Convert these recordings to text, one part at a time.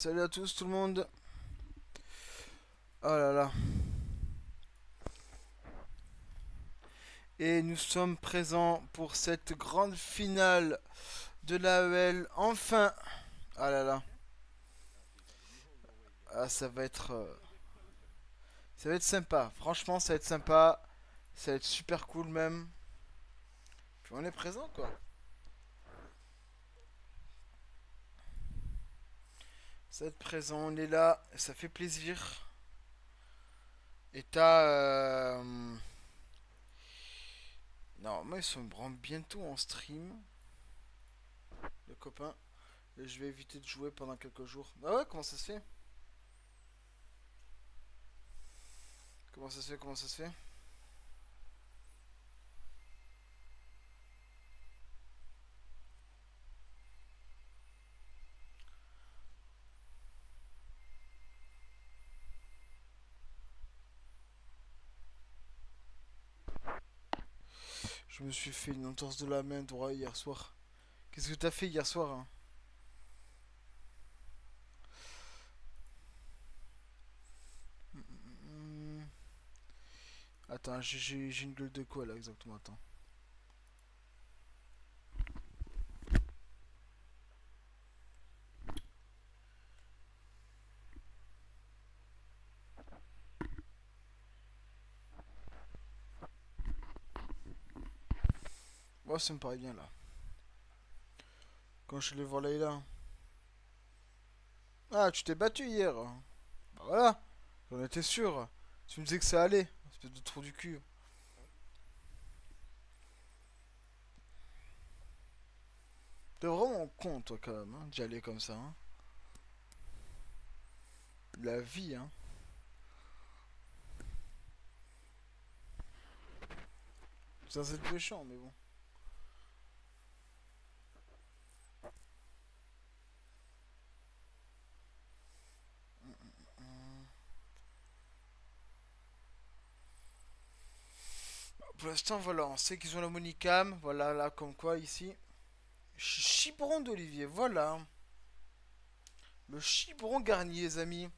Salut à tous tout le monde. Oh là là. Et nous sommes présents pour cette grande finale de l'AEL. Enfin. Ah là là. Ah, ça va être sympa. Franchement, ça va être sympa. Ça va être super cool même. Puis on est présent quoi. Ça va être présent, on est là. Ça fait plaisir. Et non, moi ils sont bientôt en stream. Les copains. Et je vais éviter de jouer pendant quelques jours. Ah ouais, comment ça se fait? Comment ça se fait? Comment ça se fait? Je me suis fait une entorse de la main droite hier soir. Qu'est-ce que t'as fait hier soir hein? Hmm. Attends, j'ai une gueule de quoi là exactement? Attends. Ouais, ça me paraît bien là. Quand je suis allé voir Layla. Ah, tu t'es battu hier. Bah voilà, j'en étais sûr. Tu me disais que ça allait. Espèce de trou du cul. T'es vraiment con toi quand même, hein, d'y aller comme ça. Hein. La vie, hein. Ça c'est méchant, mais bon. Pour l'instant, voilà, on sait qu'ils ont la monicam. Voilà, là, comme quoi ici. Chiberon d'Olivier, voilà. Le chiberon garni, les amis.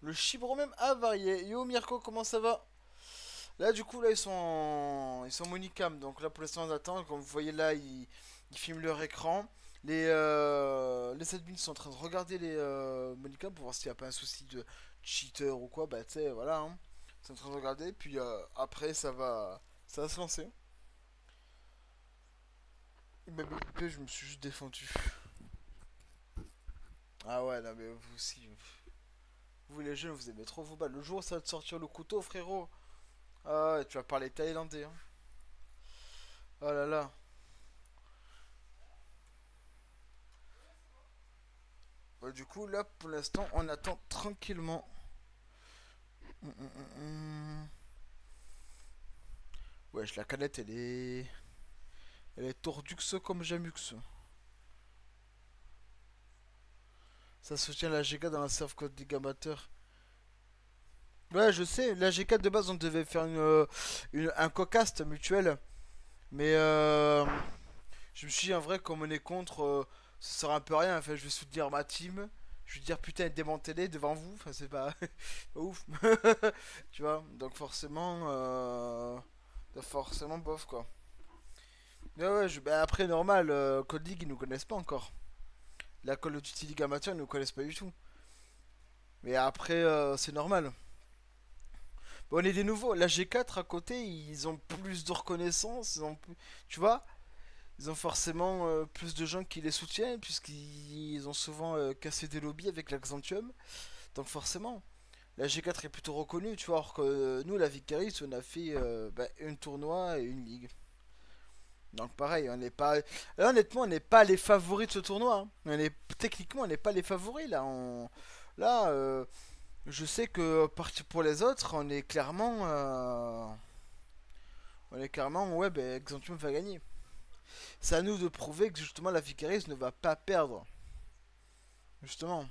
Le chibre même avarié. Yo Mirko, comment ça va? Là du coup là ils sont monicam donc là pour l'instant on attend. Comme vous voyez là ils filment leur écran. Les admins sont en train de regarder les monicam pour voir s'il n'y a pas un souci de cheater ou quoi. Bah tu sais voilà hein. Ils sont en train de regarder puis après ça va se lancer. Il m'a mis une je me suis juste défendu. Ah ouais là mais vous aussi. Vous les jeunes vous aimez trop vos balles. Le jour où ça va te sortir le couteau frérot. Ah ouais, tu vas parler thaïlandais hein. Oh là là. Bah, du coup, là, pour l'instant, on attend tranquillement. Hum. Wesh, la canette, elle est. Elle est tordue comme Jamux. Ça soutient la GK dans la serve code des amateurs. Ouais, je sais, la G4 de base, on devait faire un cocast mutuel. Mais je me suis dit, en vrai, comme on est contre, ça sert un peu à rien. Enfin, je vais soutenir ma team. Je vais dire, putain, démantellé devant vous. Enfin, c'est pas, pas ouf. Tu vois, donc forcément, bof, quoi. Ouais, ouais, bah après, normal, Code League, ils nous connaissent pas encore. La Call of Duty League Amateur, ils nous connaissent pas du tout. Mais après, c'est normal. Bon, on est des nouveaux. La G4 à côté, ils ont plus de reconnaissance. Tu vois, ils ont forcément plus de gens qui les soutiennent, puisqu'ils ont souvent cassé des lobbies avec l'Axantium. Donc forcément, la G4 est plutôt reconnue, tu vois. Alors que nous, la Vicaris, on a fait bah, un tournoi et une ligue. Donc pareil, on n'est pas. Là, honnêtement, on n'est pas les favoris de ce tournoi. Hein. Techniquement, on n'est pas les favoris là. Là, je sais que pour les autres, on est clairement, ouais, ben Xantium va gagner. C'est à nous de prouver que justement la Vicaris ne va pas perdre. Justement.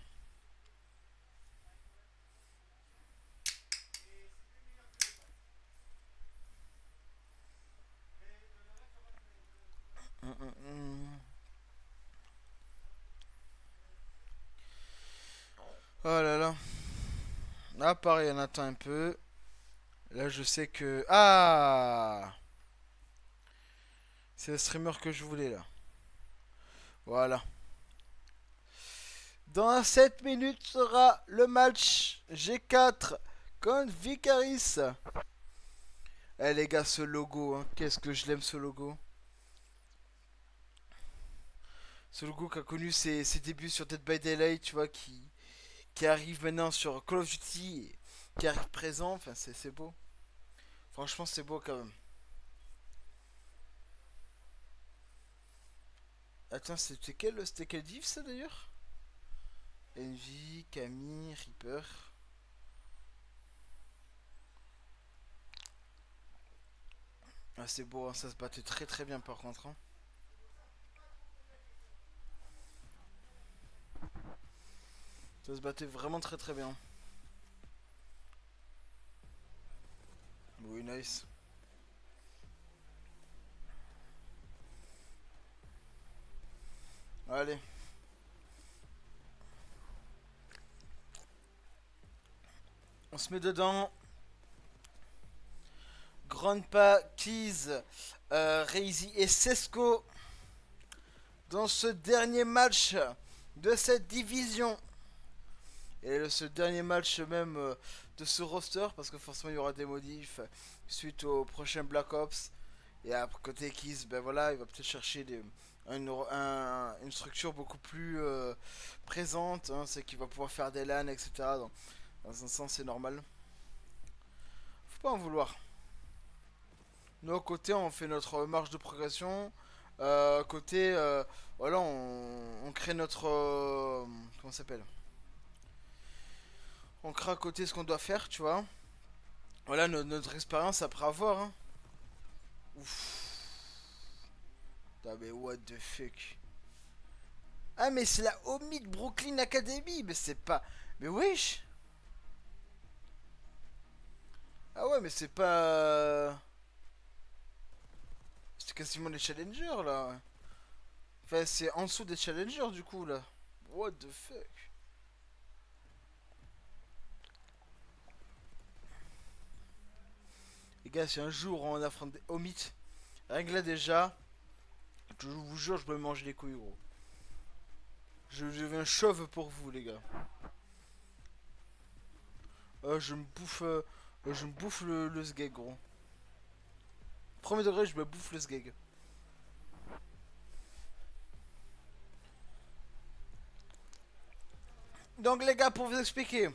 Hum. Oh là là. Là, pareil, on attend un peu. Là, je sais que... Ah, c'est le streamer que je voulais, là. Voilà. Dans 7 minutes sera le match G4 contre Vicaris. Eh les gars, ce logo, hein, qu'est-ce que je l'aime ce logo. Ce logo qui a connu ses débuts sur Dead by Daylight, tu vois, qui arrive maintenant sur Call of Duty, qui arrive présent, enfin c'est beau. Franchement, c'est beau quand même. Attends, c'était quel div ça d'ailleurs? Envy, Camille, Reaper. Ah, c'est beau, hein, ça se battait très très bien par contre, hein. Ça se battait vraiment très très bien. Oui, nice. Allez, on se met dedans. Grandpa, Keys, Reizy et Sesco dans ce dernier match de cette division. Et ce dernier match même de ce roster, parce que forcément il y aura des modifs suite au prochain Black Ops. Et à côté Keys, ben voilà, il va peut-être chercher une structure beaucoup plus présente, hein, c'est qu'il va pouvoir faire des LAN, etc. Donc, dans un sens, c'est normal. Faut pas en vouloir. Nous, à côté, on fait notre marge de progression. Côté, voilà, on crée notre. Comment ça s'appelle? On crée à côté ce qu'on doit faire, tu vois. Voilà notre expérience après avoir. Hein. Ouf. Ah, mais what the fuck? Ah, mais c'est la Omid Brooklyn Academy. Mais c'est pas. Mais wesh. Ah ouais, mais c'est pas. C'est quasiment les challengers là. Enfin, c'est en dessous des challengers du coup là. What the fuck? Les gars, si un jour on affronte des Omid, rien que là déjà, je vous jure, je me mange les couilles, gros. Je deviens chauve pour vous, les gars. Je me bouffe le sgeg, gros. Premier degré, je me bouffe le sgeg. Donc, les gars, pour vous expliquer,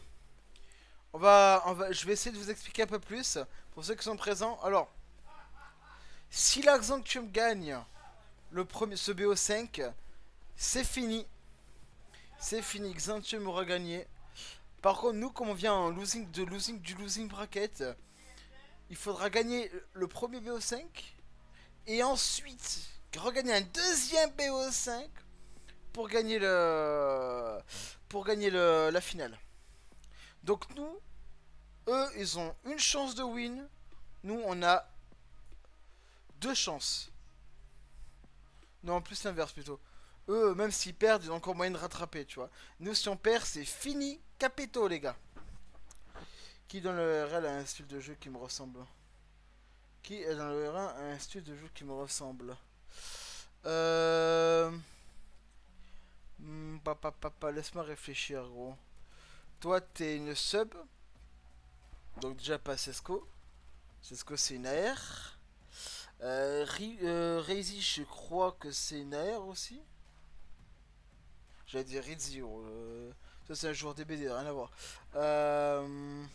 je vais essayer de vous expliquer un peu plus pour ceux qui sont présents. Alors, si l'Axantium gagne ce BO5, c'est fini. C'est fini. Xantium aura gagné. Par contre, nous, comme on vient en du losing bracket, il faudra gagner le premier BO5 et ensuite regagner un deuxième BO5 pour gagner la finale. Donc nous, eux, ils ont une chance de win. Nous, on a deux chances. Non, en plus l'inverse plutôt. Eux, même s'ils perdent, ils ont encore moyen de rattraper, tu vois. Nous, si on perd, c'est fini, capito, les gars. Qui dans le RL a un style de jeu qui me ressemble? Qui est dans le R1 a un style de jeu qui me ressemble? Euh... Laisse-moi réfléchir, gros. Toi, t'es une sub. Donc déjà pas Sesco. Sesco, c'est une AR. Reizy, je crois que c'est une AR aussi. J'allais dire Rizzy. Ça, c'est un joueur DBD, rien à voir. Euh,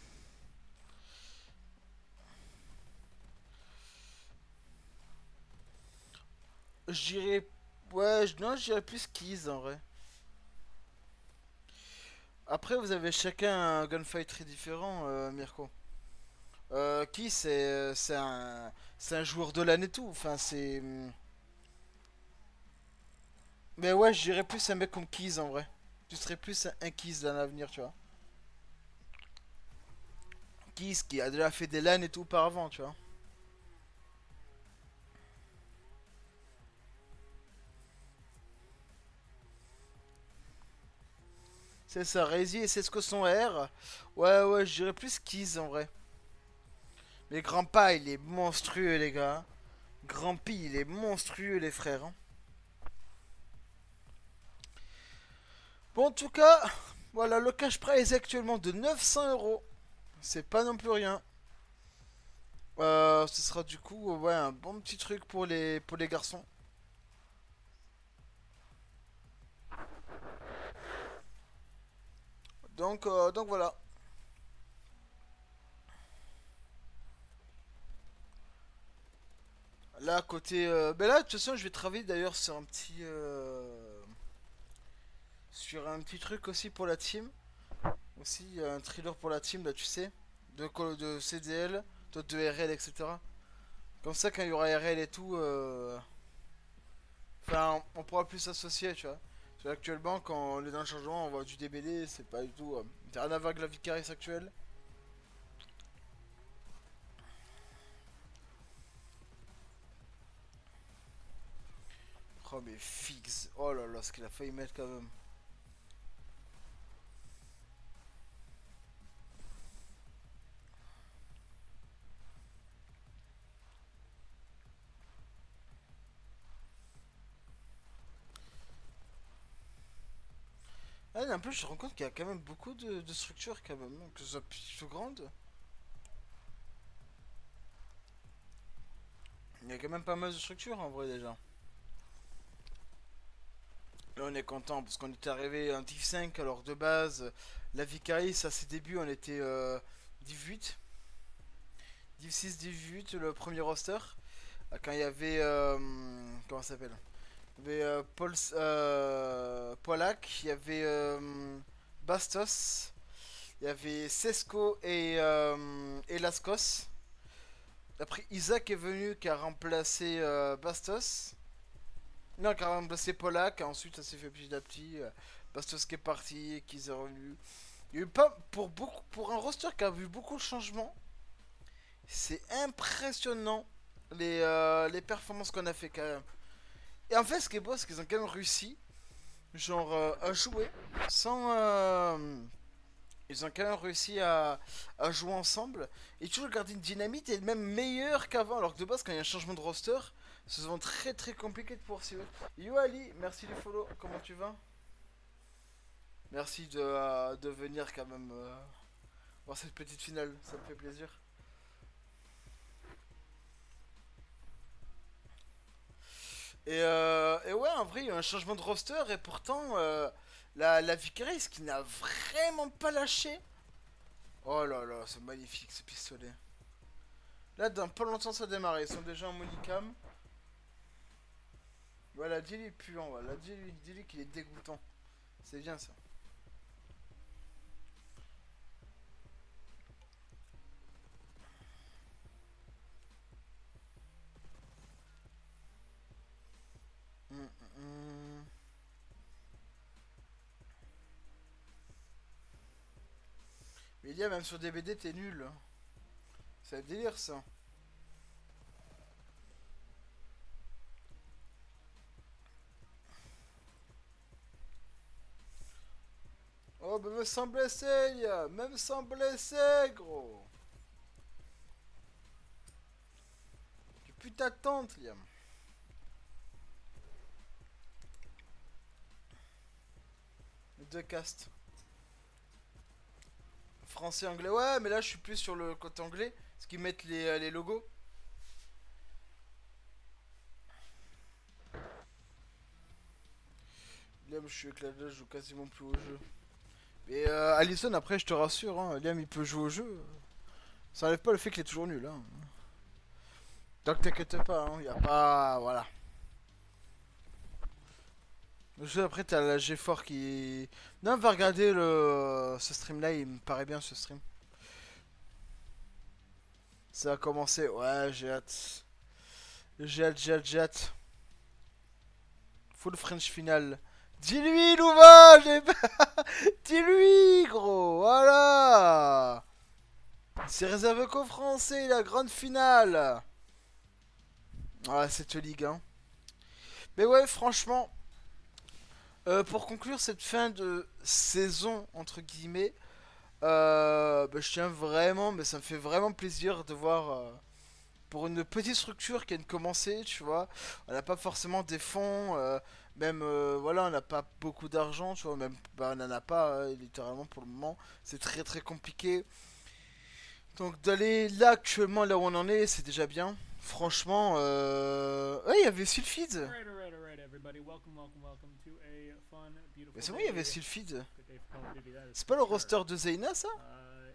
je dirais. Ouais, non, je dirais plus Keys en vrai. Après, vous avez chacun un gunfight très différent, Mirko. Keys, c'est un joueur de l'année et tout. Enfin, c'est. Mais ouais, je dirais plus un mec comme Keys en vrai. Tu serais plus un Keys dans l'avenir, tu vois. Keys qui a déjà fait des LAN et tout auparavant, tu vois. C'est ça, Rézy et Cesco sont R. Ouais, ouais, je dirais plus Keys en vrai. Mais Grandpa, il est monstrueux, les gars. Grandpi, il est monstrueux, les frères, hein. Bon, en tout cas, voilà, le cash prize est actuellement de 900 euros. C'est pas non plus rien. Ce sera du coup ouais, un bon petit truc pour les garçons. Donc voilà. Là, côté. Ben là, de toute façon, je vais travailler d'ailleurs sur un petit. Sur un petit truc aussi pour la team. Aussi, un thriller pour la team, là, tu sais. De CDL, de RL, etc. Comme ça, quand il y aura RL et tout. Enfin, on pourra plus s'associer, tu vois. Parce que actuellement, quand on est dans le changement, on voit du DBD, c'est pas du tout. T'as rien à voir avec la Vicaris actuelle. Oh, mais Figs. Oh là là, ce qu'il a failli mettre quand même. Ah, en plus, je me rends compte qu'il y a quand même beaucoup de structures, quand même, hein, que ce soit plus grande. Il y a quand même pas mal de structures en vrai déjà. Là, on est content parce qu'on était arrivé en Div 5, alors de base, la Vicaris à ses débuts, on était Div 8. Div 6, Div 8, le premier roster. Quand il y avait. Comment ça s'appelle? Il y avait Polak, il y avait Bastos, il y avait Sesko et Laskos. Après, Isaac est venu qui a remplacé Bastos. Non, qui a remplacé Polak. Ensuite, ça s'est fait petit à petit. Bastos qui est parti, qui est revenu. Il y a eu pas. Pour un roster qui a vu beaucoup de changements, c'est impressionnant les performances qu'on a fait quand même. Et en fait, ce qui est beau, c'est qu'ils ont quand même réussi, genre, à jouer sans. Ils ont quand même réussi à jouer ensemble et toujours garder une dynamite et même meilleur qu'avant. Alors que de base, quand il y a un changement de roster, c'est souvent très très compliqué de poursuivre. Yo Ali, merci du follow, comment tu vas? Merci de venir quand même voir cette petite finale, ça me fait plaisir. Et ouais, en vrai, il y a un changement de roster et pourtant, la Vicaris qui n'a vraiment pas lâché. Oh là là, c'est magnifique ce pistolet. Là, dans pas longtemps, ça démarre. Ils sont déjà en monicam. Voilà, dis-lui puant. Voilà, dis-lui qu'il est dégoûtant. C'est bien ça. Hum, hum. Mais il y a même sur DBD, t'es nul. C'est un délire ça. Oh, bah, même sans blesser, Liam. Même sans blesser, gros. Tu pues ta tante, Liam. Deux castes. Français, anglais. Ouais, mais là, je suis plus sur le côté anglais. Parce qu'ils mettent les logos. Liam, je suis éclaté, je joue quasiment plus au jeu. Mais Allison, après, je te rassure, hein, Liam, il peut jouer au jeu. Ça enlève pas le fait qu'il est toujours nul. Hein. Donc t'inquiète pas, hein, y a pas. Voilà. Le jeu après, t'as la G4 qui. Non, va regarder ce stream là, il me paraît bien ce stream. Ça a commencé, ouais, j'ai hâte. J'ai hâte. Full French final. Dis-lui, Louva dis-lui, gros, voilà. C'est réservé qu'aux Français, la grande finale. Ah, cette ligue, hein. Mais ouais, franchement, Pour conclure cette fin de saison, entre guillemets, bah, je tiens vraiment, mais ça me fait vraiment plaisir de voir pour une petite structure qui vient de commencer, tu vois. On n'a pas forcément des fonds, même voilà, on n'a pas beaucoup d'argent, tu vois, même bah, on n'en a pas littéralement pour le moment. C'est très très compliqué. Donc d'aller là actuellement, là où on en est, c'est déjà bien. Franchement, ouais, il y avait Sylphid. Alright, everybody. Welcome to a fun, Mais beautiful c'est vrai, il y avait day. Sylphid. Good day for Call of Duty, that is C'est for pas le sure. roster de Zeyna, ça?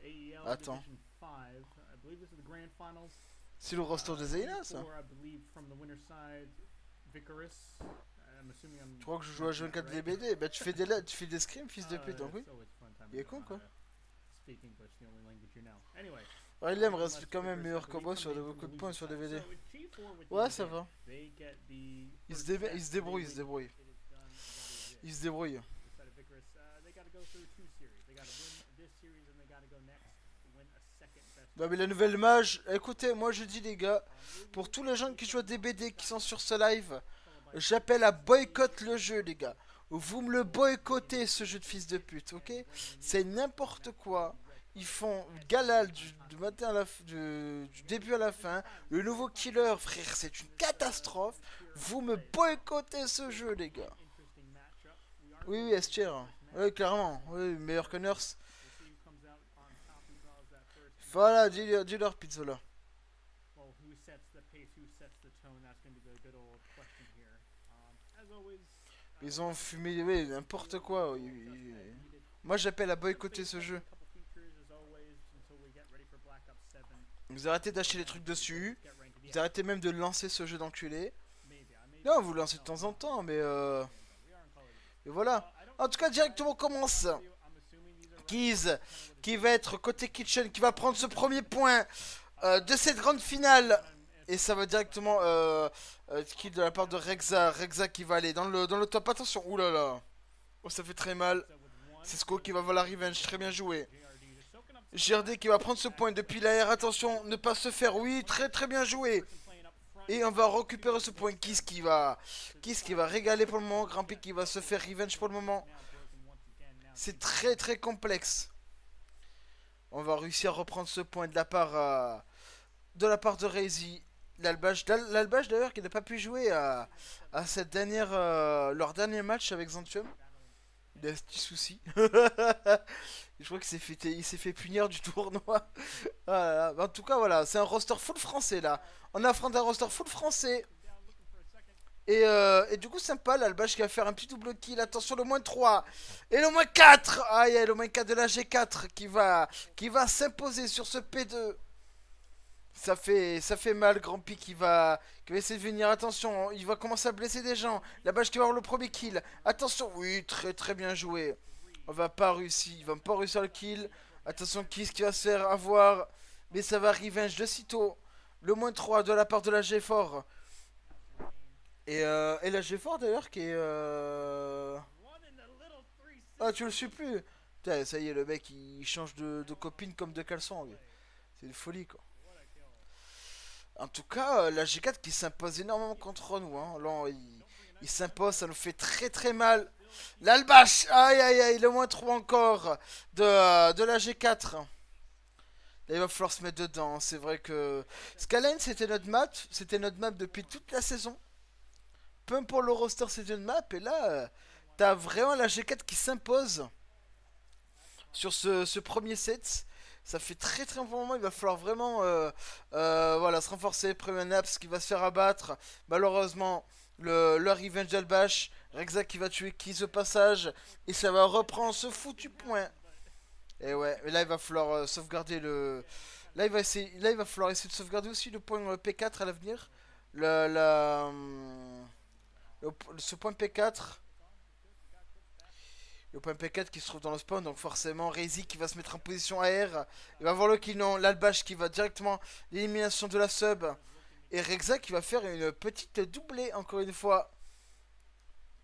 AEL Attends. Division 5. I believe this is the grand finals. C'est le roster de Zeyna, ça? G4, I believe, from the winner's side, Vicarus. I'm assuming Tu I'm crois que je joue à pronouncing that G4 right. DBD? Bah tu fais des scrims, fils de pute, donc oui. It's always fun time Il est to con, know how quoi. to speak English, the only language you know. Anyway, Ouais, il aime nonetheless, reste quand même Vicarus, I meilleur que believe, moi sur coming des in from beaucoup the de points losing sur side. DVD. So G4 with Ouais, these ça wins, va. they get the Il se, first dé- step. il se débrouille, il They se win. débrouille. It is done. That is it. Il se débrouille. This side of Vicarus, they got to go through two series. They got to win this series and they got to go next to win a second best. Bah mais la nouvelle mage, écoutez, moi je dis les gars, pour tous les gens qui jouent à DBD qui sont sur ce live, j'appelle à boycott le jeu les gars. Vous me le boycottez ce jeu de fils de pute, ok? C'est n'importe quoi. Ils font Galal du matin à du début à la fin. Le nouveau killer, frère, c'est une catastrophe. Vous me boycottez ce jeu les gars. Oui, oui, S-tier. Oui, clairement. Oui, meilleur que Nurse. Voilà, dis-leur Pizzola. Well, who sets the pace, who sets the tone? That's going to be the good old question here. As always, Ils ont fumé, oui, n'importe quoi. Moi j'appelle à boycotter ce jeu. Vous arrêtez d'acheter des trucs dessus. Vous arrêtez même de lancer ce jeu d'enculé. Non, vous le lancez de temps en temps, mais et voilà. En tout cas, directement on commence. Keys, qui va être côté Kitchen, qui va prendre ce premier point de cette grande finale. Et ça va directement kill de la part de Rexa. Rexa qui va aller dans le top. Attention, oulala. Oh, ça fait très mal. C'est Sko qui va avoir la revenge. Très bien joué. GRD qui va prendre ce point depuis l'air. Attention, ne pas se faire. Oui, très très bien joué. Et on va récupérer ce point. Kiss qui va régaler pour le moment. Grampy qui va se faire revenge pour le moment. C'est très très complexe. On va réussir à reprendre ce point de la part de Reizy. L'Albage d'ailleurs qui n'a pas pu jouer à cette dernière leur dernier match avec Zantium. Il a des petits soucis. Je crois qu'il s'est fait punir du tournoi. Ah, en tout cas voilà, c'est un roster full français là. On affronte un roster full français. Et du coup sympa l'Albage qui va faire un petit double kill. Attention le moins 3 et le moins 4. Aïe aïe, le moins 4 de la G4 qui va s'imposer sur ce P2. Ça fait mal, Grand P qui va essayer de venir. Attention, il va commencer à blesser des gens. La bâche qui va avoir le premier kill. Attention, oui, très très bien joué. On va pas réussir, il va pas réussir le kill. Attention, Kiss qui va se faire avoir. Mais ça va revenge de sitôt. Le moins 3 de la part de la G4. Et la G4 d'ailleurs qui est. Ah, tu le suis plus. Putain, ça y est, le mec il change de copine comme de caleçon. C'est une folie quoi. En tout cas, la G4 qui s'impose énormément contre nous. Hein. Là, il s'impose, ça nous fait très très mal. L'Albache, aïe aïe aïe, le moins 3 encore de la G4. Là, il va falloir se mettre dedans. C'est vrai que Skyline c'était notre map depuis toute la saison. Peu pour le roster, c'était une map. Et là, t'as vraiment la G4 qui s'impose sur ce premier set. Ça fait très très bon moment. Il va falloir vraiment voilà, se renforcer. Premier Naps qui va se faire abattre. Malheureusement, le revenge d'Albash. Rexa qui va tuer Kiss au passage. Et ça va reprendre ce foutu point. Et ouais, mais là il va falloir sauvegarder le. Là il va falloir essayer de sauvegarder aussi le point P4 à l'avenir. Ce point P4. Le point P4 qui se trouve dans le spawn, donc forcément Reizy qui va se mettre en position AR. Il va voir le kill, non, l'Albash qui va directement l'élimination de la sub. Et Rexa qui va faire une petite doublée encore une fois.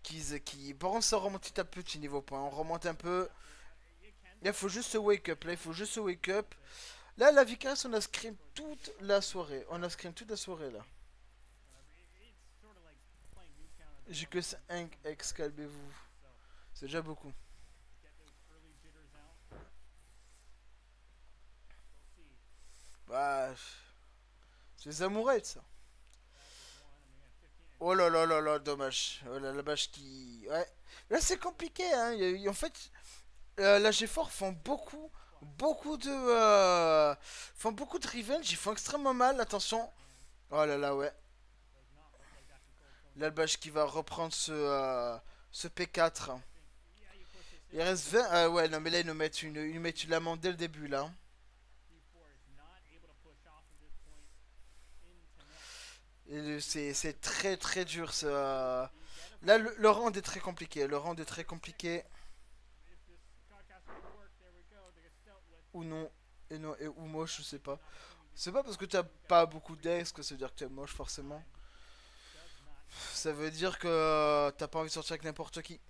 Qui par contre ça remonte petit à petit niveau point. On remonte un peu. Là il faut juste se wake up. Là il faut juste se wake up. Là la Vicaris on a scream toute la soirée. On a scream toute la soirée là. J'ai que 5 ex, calmez-vous. C'est déjà beaucoup. get those early jitters out. We'll see. Bah, c'est les amourettes, ça. Back is one. I mean, we got 15. Oh là là là là, dommage. Oh là, la vache qui... Ouais. Là, c'est compliqué, hein. En fait, la G4 font font beaucoup de revenge. Ils font extrêmement mal, attention. Oh là là, ouais. Does not look like that control is going. L'Albache qui va reprendre ce P4. I think, yeah, you push this Il in. reste 20. Ah ouais, non, mais là, ils nous mettent une amende dès le début, là. Q4 is not able to push off of this point into net. Et c'est très très dur, ça. Do you get a Là, le round est très compliqué. Le round est très compliqué. if this Godcast will work, there we go. They get dealt with. Ou non. Et non, et, ou moche, je sais pas. An opportunity to C'est pas parce que t'as pas beaucoup d'ex que ça veut dire que t'es moche, forcément. does not. Ça veut dire que t'as pas envie de sortir avec n'importe qui.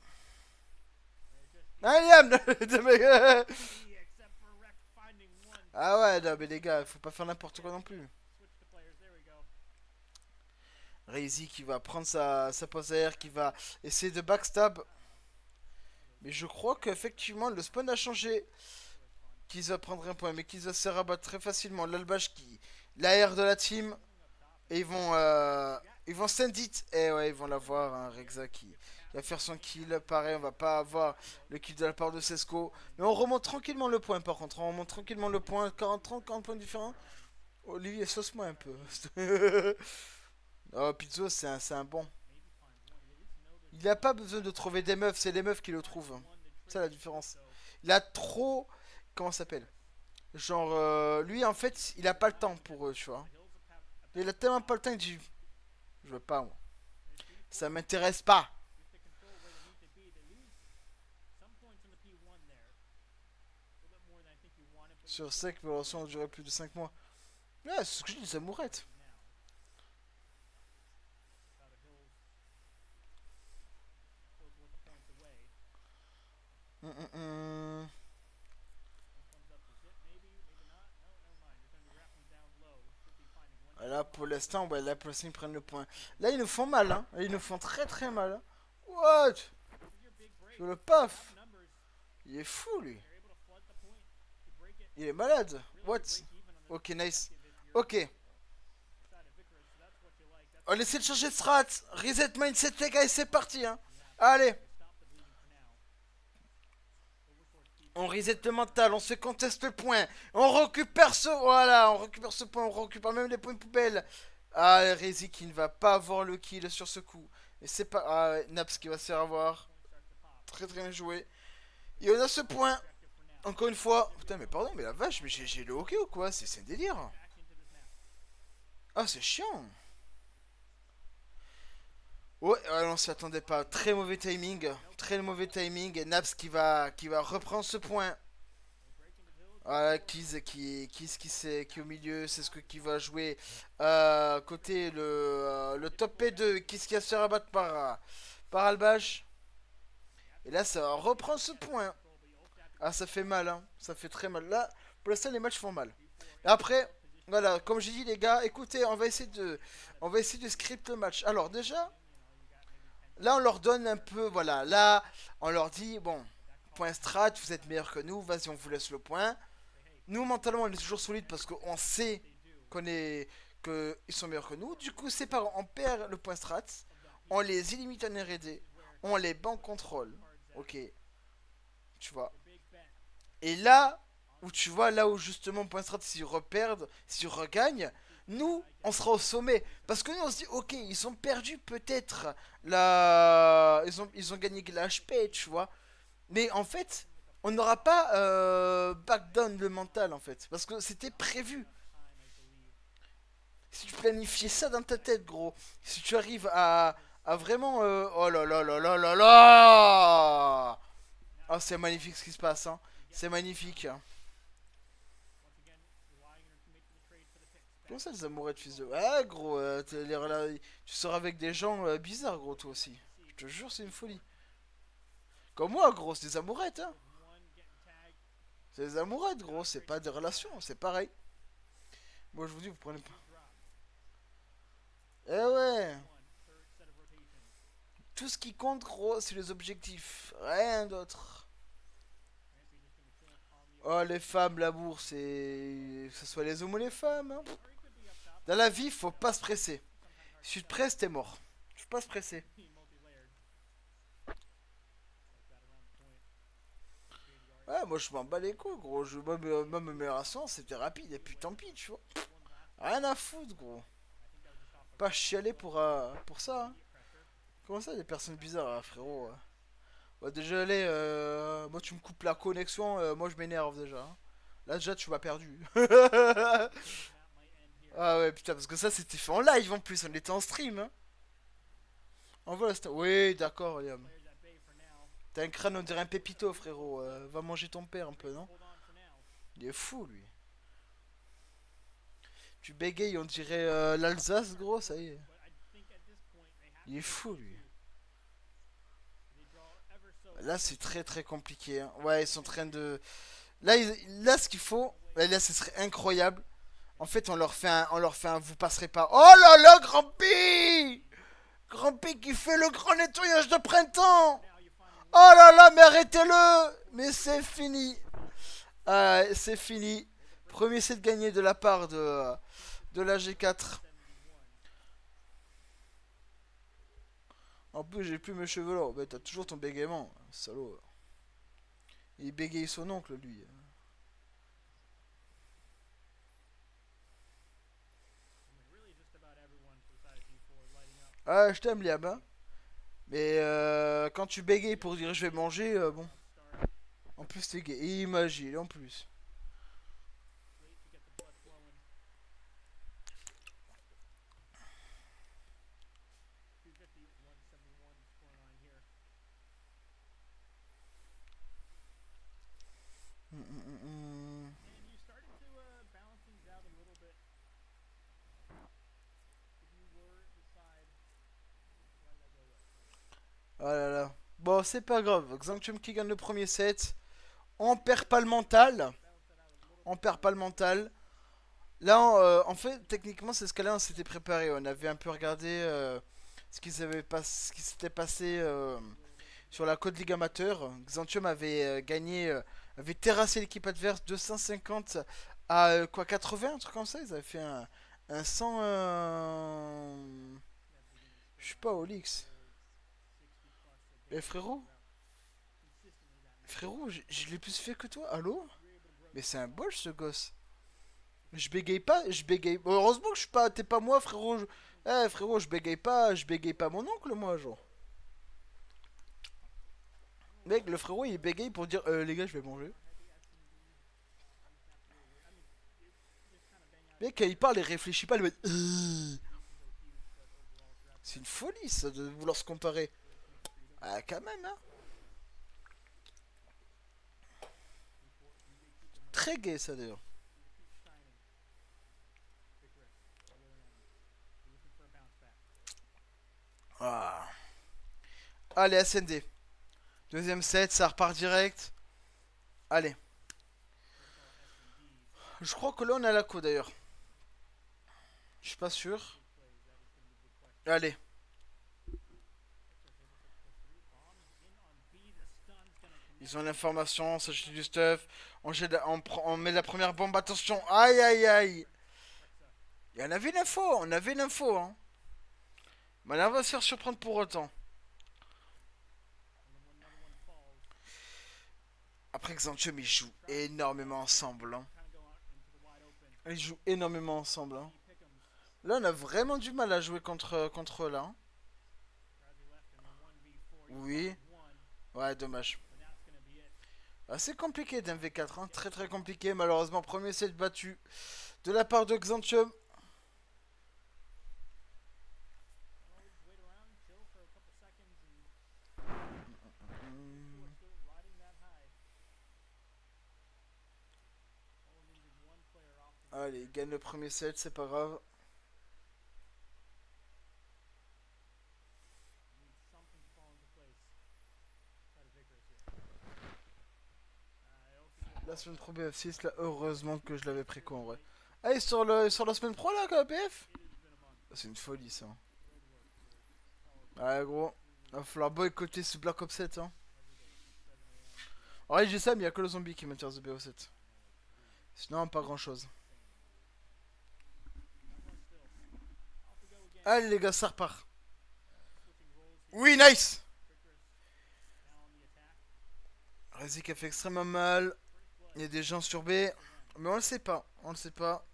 They're just Ah, Liam. easy except for Rex finding one. Ah ouais, non, mais les gars, faut pas faire n'importe quoi non plus. Switch to players. There we go. Reizy qui va prendre sa pose air, qui va essayer de backstab. Mais je crois qu'effectivement, le spawn a changé. Qu'ils va prendre un point, mais qu'ils va se rabattre très facilement. L'Albache qui... l'AR de la team. Et ils vont send it. Et ouais, ils vont l'avoir, hein, Rexa qui va faire son kill. Pareil, on va pas avoir le kill de la part de Sesco. Mais on remonte tranquillement le point, par contre. On remonte tranquillement le point. 40 points différents. Olivier, sauce-moi un peu. Oh, Pizzo, c'est un bon. Il a pas besoin de trouver des meufs, c'est les meufs qui le trouvent. C'est ça la différence. Il a trop... Comment ça s'appelle? Genre, lui, en fait, il a pas le temps pour eux, tu vois. Il a tellement pas le temps, il dit... Je veux pas, moi. Ça m'intéresse pas. Sur sec, mais on durer plus de 5 mois. Ouais, c'est ce que je dis, ça mourette. Hum, hum, hum. Là, pour l'instant, ouais, là, pour l'instant, ils prennent le point. Là, ils nous font mal, hein. Là, ils nous font très très mal. Hein. What? Je le paf. Il est fou, lui. Il est malade. What? Ok, nice. Ok. On essaie de changer de strat. Reset mindset, les gars, et c'est parti, hein. Allez. On reset le mental, on se conteste le point. On récupère ce... Voilà, on récupère ce point, on récupère même les points poubelles. Ah, Rezi qui ne va pas avoir le kill sur ce coup. Et c'est pas... Ah, ouais, Naps qui va se faire avoir. Très très bien joué. Et on a ce point. Encore une fois. Putain, mais pardon, mais la vache, mais j'ai le hockey ou quoi? C'est un délire. Ah, c'est chiant. Ouais, on s'y attendait pas. Très mauvais timing. Très mauvais timing. Et Naps qui va reprendre ce point. Voilà, qui est au milieu. C'est ce qui va jouer. Côté le top P2. Qui va se faire abattre par Albash. Et là, ça va reprendre ce point. Ah, ça fait mal, hein. Ça fait très mal. Là, pour l'instant, les matchs font mal. Après, voilà, comme j'ai dit, les gars, écoutez, on va essayer de script le match. Alors, déjà, là, on leur donne un peu, voilà, là, on leur dit, bon, point strat, vous êtes meilleurs que nous, vas-y, on vous laisse le point. Nous, mentalement, on est toujours solide parce qu'on sait qu'ils sont meilleurs que nous. Du coup, c'est pas grave, on perd le point strat, on les illimite en R&D, on les banque contrôle, ok, tu vois. Et là, où tu vois, là où justement, point strat, s'ils reperdent, s'ils regagnent, nous, on sera au sommet. Parce que nous, on se dit, ok, ils ont perdu peut-être la... Ils ont gagné la HP, tu vois. Mais en fait, on n'aura pas back down le mental, en fait. Parce que c'était prévu. Si tu planifiais ça dans ta tête, gros. Si tu arrives à vraiment... Oh là là là là là là. Oh, c'est magnifique ce qui se passe, hein. C'est magnifique. Comment ça, les amourettes, fils de... Ouais, gros, tu sors avec des gens bizarres, gros, toi aussi. Je te jure, c'est une folie. Comme moi, gros, c'est des amourettes, hein. C'est des amourettes, gros, c'est pas des relations, c'est pareil. Moi, je vous dis, vous prenez pas... Eh ouais. Tout ce qui compte, gros, c'est les objectifs. Rien d'autre. Oh, les femmes, l'amour, c'est... Que ce soit les hommes ou les femmes. Hein. Dans la vie, faut pas se presser. Si tu te presses, t'es mort. Faut pas se presser. Ouais, moi je m'en bats les couilles, gros. Moi, ma meilleure assurance, c'était rapide. Et puis tant pis, tu vois. Rien à foutre, gros. Pas chialer pour ça. Hein. Comment ça, des personnes bizarres, hein, frérot ouais, déjà, allez, moi tu me coupes la connexion, moi je m'énerve déjà. Hein. Là, déjà, tu m'as perdu. Ah ouais, putain, parce que ça, c'était fait en live en plus, on était en stream. Hein. Envoie la Oui, d'accord, Liam. T'as un crâne, on dirait un pépito, frérot. Va manger ton père un peu, non? Il est fou, lui. Tu bégayes, on dirait l'Alsace, gros, ça y est. Il est fou, lui. Là, c'est très très compliqué. Hein. Ouais, ils sont en train de. Là, ce qu'il faut. Là, ce serait incroyable. En fait, on leur fait un vous passerez pas. Oh là là, Grand P! Grand P qui fait le grand nettoyage de printemps! Oh là là, mais arrêtez-le! Mais c'est fini. C'est fini. Premier set gagné de la part de la G4. En plus, j'ai plus mes cheveux là. Bah, t'as toujours ton bégaiement, salaud. Il bégaye son oncle, lui. Ah, je t'aime, Liam. Hein. Mais quand tu bégayes pour dire je vais manger, bon. En plus, t'es gay. Et imagine, en plus. Hum, hum, hum, hum. Oh là là. Bon, c'est pas grave. Xantium qui gagne le premier set. On perd pas le mental. On perd pas le mental. Là, en fait, techniquement, c'est ce que là on s'était préparé. On avait un peu regardé ce qui s'était passé sur la Côte Ligue Amateur. Xantium avait gagné, avait terrassé l'équipe adverse 250 à quoi 80, un truc comme ça. Ils avaient fait un 100. Je sais pas, Olix. Mais frérot, je l'ai plus fait que toi. Allô? Mais c'est un boss ce gosse. Je bégaye pas, je bégaye. Bon, heureusement que je suis pas. T'es pas moi, frérot. Eh, frérot, je bégaye pas mon oncle, moi, genre. Mec, le frérot, il bégaye pour dire les gars, je vais manger. Mec, quand il parle, il réfléchit pas, il va être. C'est une folie, ça, de vouloir se comparer. Ah, quand même, hein. Très gay, ça, d'ailleurs. Ah. Allez, SND. Deuxième set, ça repart direct. Allez. Je crois que là, on a la co, d'ailleurs. Je suis pas sûr. Allez. Ils ont l'information, ça du stuff. On met la première bombe, attention. Aïe aïe aïe. Et on avait l'info, hein. Mais là, on va se faire surprendre pour autant. Après Xantium, ils jouent énormément ensemble. Hein. Ils jouent énormément ensemble. Hein. Là, on a vraiment du mal à jouer contre eux, là. Hein. Oui. Ouais, dommage. Assez compliqué d'un V4, hein. Très très compliqué. Malheureusement, premier set battu de la part de Xantium. Allez, il gagne le premier set, c'est pas grave. La semaine pro BF6, là, heureusement que je l'avais pris quoi en vrai. Ah, et sur la semaine pro là, quoi, BF. C'est une folie ça. Ouais, gros. Va falloir boycotter ce Black Ops 7, hein. En vrai, j'ai ça, mais il y a que le zombie qui m'intéresse de BO7. Sinon, pas grand chose. Allez, les gars, ça repart. Oui, nice! Vas-y, qui a fait extrêmement mal. Il y a des gens sur B. Mais on le sait pas. On le sait pas.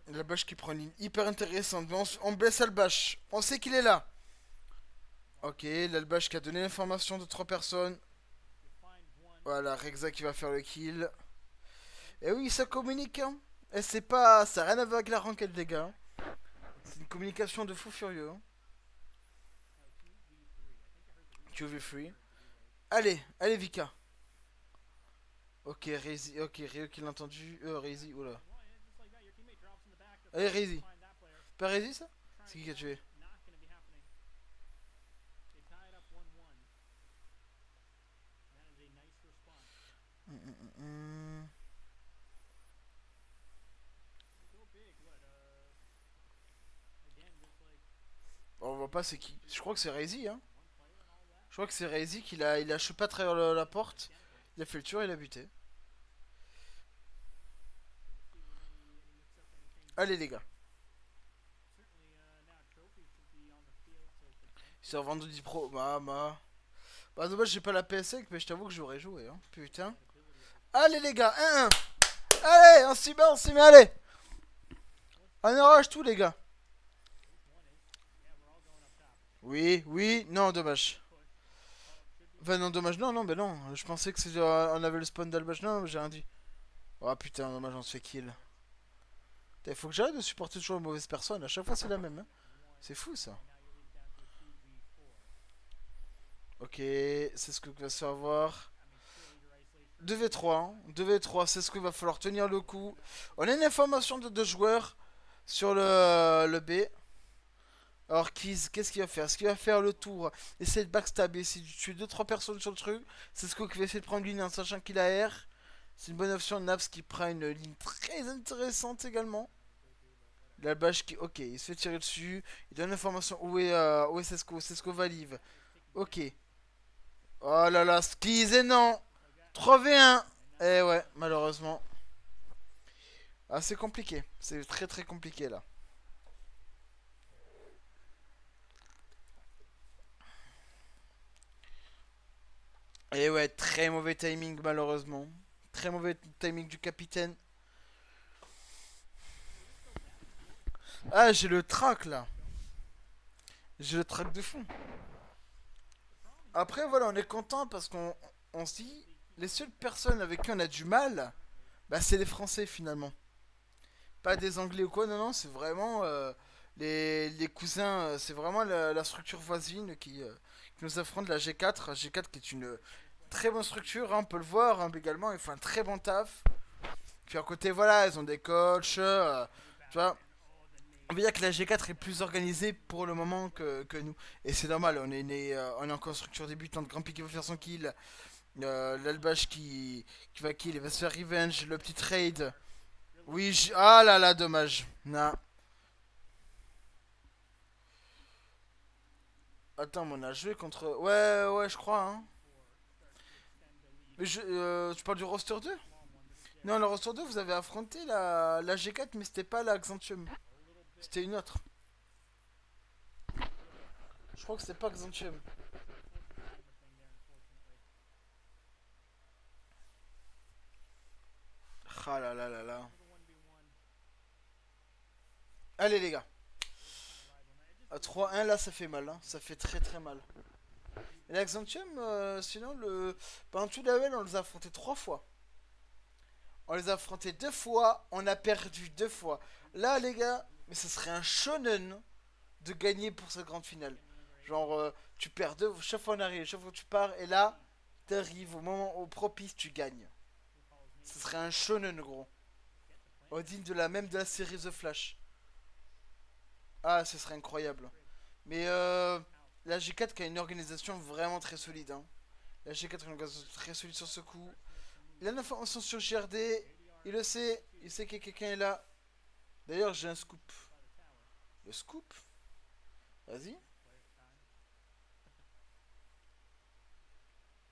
L'Albash qui prend une ligne hyper intéressante. Mais on blesse Albash. On sait qu'il est là. Ok, l'Albash qui a donné l'information de 3 personnes. Voilà, Rexa qui va faire le kill. Et oui, ça communique, hein. Et c'est pas. Ça n'a rien à voir avec la ranked, les gars. C'est une communication de fou furieux. Hein. QV free. Allez, allez, Vika. Ok, Reizy. Ok, Ryo qui l'a entendu. Reizy, oula. Allez, Reizy. Pas Reizy, ça? C'est qui a tué? On voit pas c'est qui. Je crois que c'est Reizy, hein. Je crois que c'est Reizy il a chopé à travers la porte. Il a fait le tour et il a buté. Allez les gars. C'est vendredi pro. Bah dommage j'ai pas la PS5 mais je t'avoue que j'aurais joué hein. Putain. Allez les gars. 1-1. Allez on s'y met allez. On arrache tout les gars. Oui, oui, non dommage. Enfin non dommage non non mais non. Je pensais que c'est on avait le spawn d'Albash. Non j'ai rien dit. Oh putain dommage on se fait kill. Il faut que j'arrête de supporter toujours une mauvaise personne. À chaque fois c'est la même. Hein. C'est fou ça. Ok, c'est ce que va se faire voir. 2v3, hein. 2v3, c'est ce qu'il va falloir tenir le coup. On a une information de 2 joueurs sur le B. Alors Kiz, qu'est-ce qu'il va faire? Est-ce qu'il va faire le tour? Essayer de backstabber, essayer de tuer 2-3 personnes sur le truc. C'est ce qu'il va essayer de prendre une ligne en sachant qu'il a R. C'est une bonne option. Naps qui prend une ligne très intéressante également. La bâche qui... Ok, il se fait tirer dessus. Il donne l'information où est Sesco. Sesco valide. Ok. Oh là là, Skiz et non 3v1. Eh ouais, malheureusement. Ah, c'est compliqué. C'est très très compliqué là. Et ouais, très mauvais timing malheureusement. Très mauvais timing du capitaine. Ah, j'ai le track là. J'ai le track de fond. Après, voilà, on est content parce qu'on se dit, les seules personnes avec qui on a du mal, bah, c'est les Français finalement. Pas des Anglais ou quoi, non, non, c'est vraiment les cousins, c'est vraiment la structure voisine qui nous affronte, la G4. G4 qui est une très bonne structure, hein, on peut le voir hein, également, ils font un très bon taf. Puis à côté, voilà, ils ont des coachs, tu vois. On veut dire que la G4 est plus organisée pour le moment que nous. Et c'est normal, on est encore en structure débutante. Grumpy qui va faire son kill. L'Albash qui va kill, il va se faire revenge. Le petit trade. Oui, ah là là, dommage. Non. Attends, mais on a joué contre. Ouais, ouais, je crois, hein. Mais tu parles du roster 2? Non, le roster 2, vous avez affronté la G4, mais c'était pas la Xantium. C'était une autre. Je crois que c'était pas Xantium. Ah là là là là. Allez les gars. À 3-1 là ça fait mal, hein. Ça fait très très mal. Et la Xantium, sinon pendant tout la level on les a affrontés 3 fois. On les a affrontés 2 fois, on a perdu 2 fois. Là les gars, mais ce serait un shonen de gagner pour cette grande finale. Genre tu perds chaque fois on arrive, chaque fois tu pars et là t'arrives au propice tu gagnes. Ce serait un shonen gros. Digne de la série The Flash. Ah ce serait incroyable. Mais la G4 qui a une organisation vraiment très solide. Hein. La G4 a une organisation très solide sur ce coup. Il a une information sur GRD. Il le sait. Il sait que quelqu'un est là. D'ailleurs, j'ai un scoop. Le scoop. Vas-y. Players time.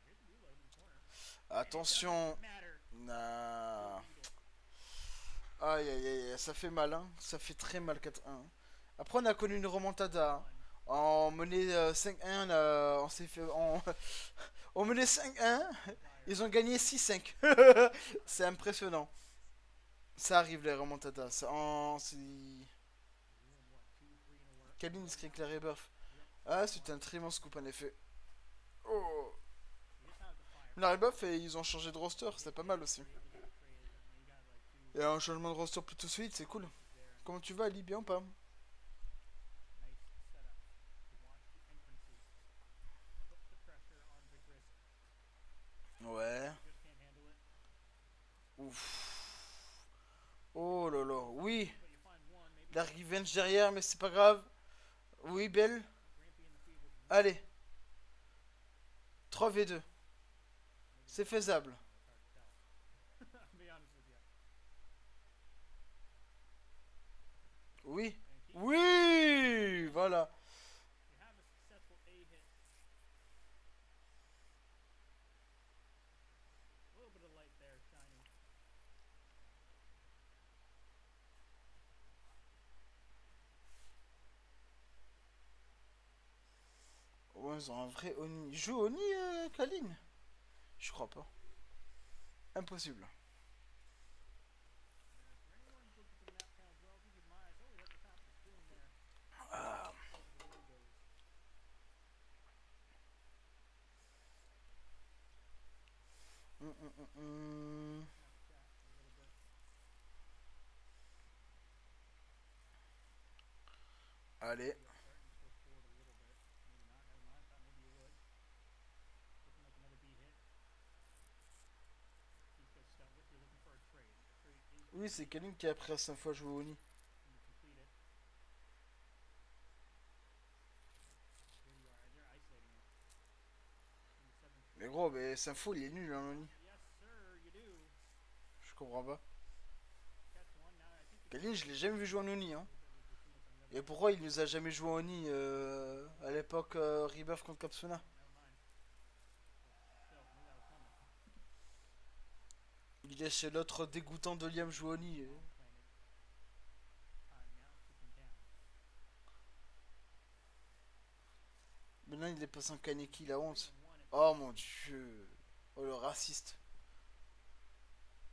Here's the reload in the corner. Attention. Doesn't matter. Nah. Beat it. Aïe aïe aïe, ça fait mal, hein. Ça fait très mal 4-1. Après, on a connu une remontada, hein. One. En menait 5-1, on s'est fait. On menait 5-1, Fire. ils ont gagné 6-5. C'est impressionnant. Ça arrive les remontadas. Doing what? 2, 3 in a work. Kalin se crée la buff. Ah, c'était un très bon scoop en effet. Oh. You just have to fire. La rebuff et ils ont changé de roster, c'est pas mal aussi. You're able to get traded, and you got like 2 Et un changement de roster plutôt solide, c'est cool. pieces there. And Comment tu vas, Ali? Bien ou pas? nice setup to watch the entrances. Put the pressure on Vigorous. Ouais. Just can't handle it. Ouf. Oh là là. Oui. But you find one, maybe La revenge derrière, mais c'est pas grave. Oui, belle. Grampy in the feed with one. Allez. 3v2. C'est faisable. It's hard to tell. I'll be honest with you. Oui. And keep Oui. Voilà. you have a successful A hit. A little bit of light there shining. Oh, ils ont un vrai Oni. Ils jouent Oni, Kalin? Je crois pas. Impossible. For anyone looking for the map count as well, keep in mind it's always at the top of the screen there. Ah. Both of the logos. Hum. Snap chat a little bit. Allez. You are starting to push forward a little bit. Maybe not. Never mind. Thought maybe you would. Looking like another B hit. Keep good stuff. If you're looking for a trade, the trade is Oui, c'est Kalin qui a appris à 5 fois jouer au Oni. when you complete it. Here you are. They're isolating him. In the 7th Mais floor. gros, mais Sinfo il est nul en Oni. Yes, sir. You do. Je comprends pas. Catch one. Now I think Kalin, je l'ai jamais vu jouer en Oni, hein. that would be too much on the other Et side. pourquoi il nous a jamais joué en Oni à l'époque Rebirth contre Capsuna? Never mind. Still, knew that was coming. Il est chez l'autre dégoûtant de Liam jouer Oni. Bomb planted. Time now ticking down. Maintenant il est passé en Kaneki, la honte. 3 and 1 at Oh mon dieu. Oh le raciste.